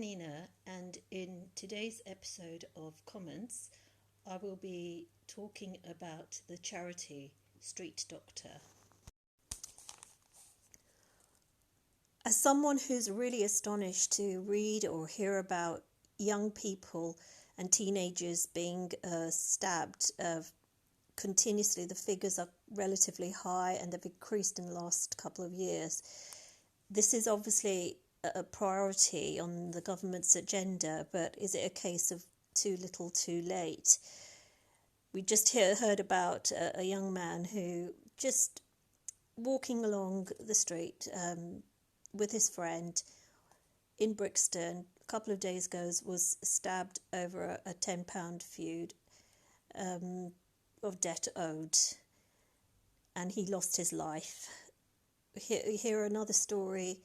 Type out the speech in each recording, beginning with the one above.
I'm Nina, and in today's episode of Comments, I will be talking about the charity Street Doctor. As someone who's really astonished to read or hear about young people and teenagers being stabbed continuously, the figures are relatively high and they've increased in the last couple of years. This is obviously a priority on the government's agenda, but is it a case of too little too late? We just heard about a young man who, just walking along the street with his friend in Brixton a couple of days ago, was stabbed over a £10 feud of debt owed, and he lost his life. Here another story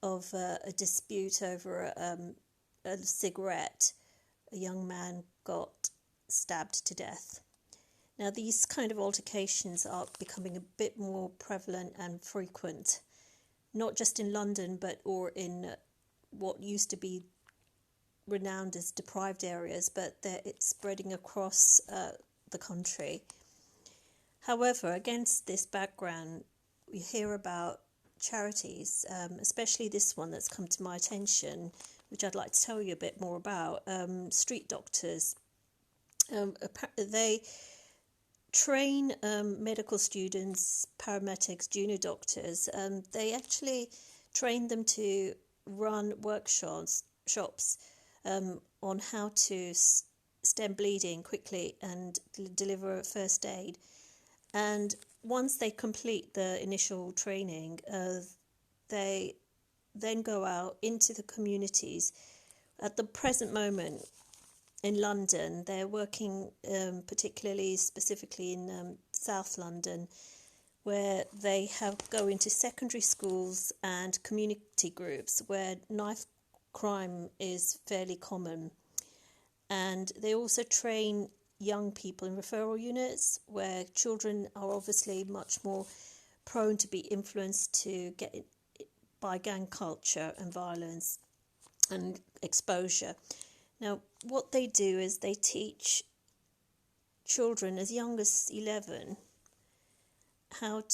of a dispute over a cigarette. A young man got stabbed to death. Now, these kind of altercations are becoming a bit more prevalent and frequent, not just in London, or in what used to be renowned as deprived areas, but it's spreading across the country. However, against this background, we hear about charities, especially this one that's come to my attention, which I'd like to tell you a bit more about. Street doctors. They train medical students, paramedics, junior doctors. They actually train them to run workshops on how to stem bleeding quickly and deliver first aid. And once they complete the initial training, they then go out into the communities. At the present moment in London, they're working specifically in South London, where they go into secondary schools and community groups where knife crime is fairly common. And they also train young people in referral units, where children are obviously much more prone to be influenced by gang culture and violence and exposure. Now, what they do is they teach children as young as 11 what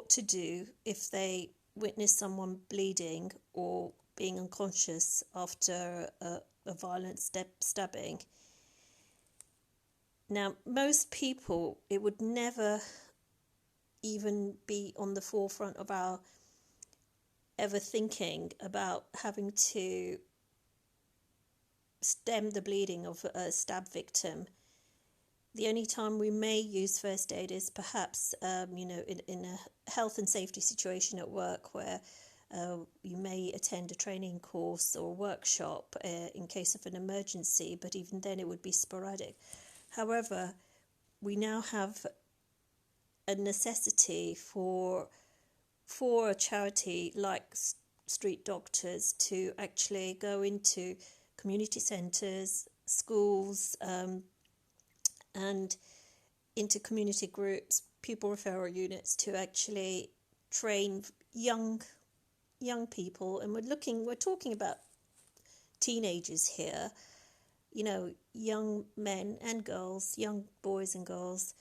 to do if they witness someone bleeding or being unconscious after a violent stabbing. Now, most people, it would never even be on the forefront of our ever thinking about having to stem the bleeding of a stab victim. The only time we may use first aid is perhaps, in a health and safety situation at work, where you may attend a training course or workshop in case of an emergency, but even then it would be sporadic. However, we now have a necessity for a charity like Street Doctors to actually go into community centres, schools, and into community groups, pupil referral units, to actually train young people. And we're talking about teenagers here. Young men and girls, young boys and girls,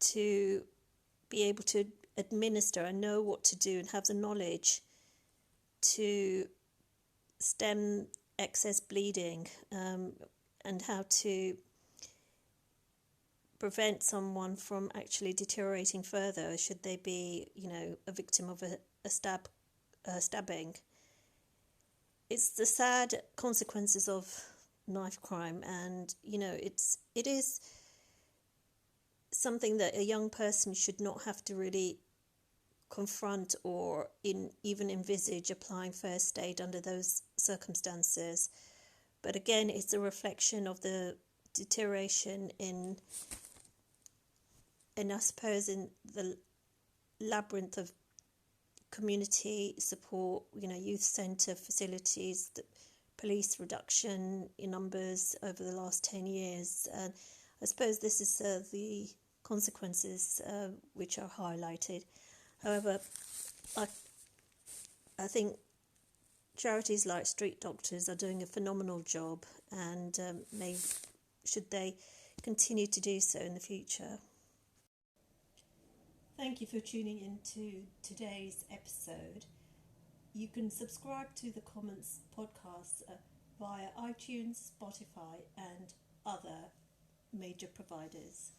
to be able to administer and know what to do and have the knowledge to stem excess bleeding, and how to prevent someone from actually deteriorating further should they be, a victim of a stabbing. It's the sad consequences of knife crime, and it is something that a young person should not have to really confront or even envisage applying first aid under those circumstances. But again, it's a reflection of the deterioration in I suppose, in the labyrinth of community support, youth centre facilities, the police reduction in numbers over the last 10 years. And I suppose this is the consequences which are highlighted. However, I think charities like Street Doctors are doing a phenomenal job, and should they continue to do so in the future. Thank you for tuning in to today's episode. You can subscribe to the Commons podcast via iTunes, Spotify, and other major providers.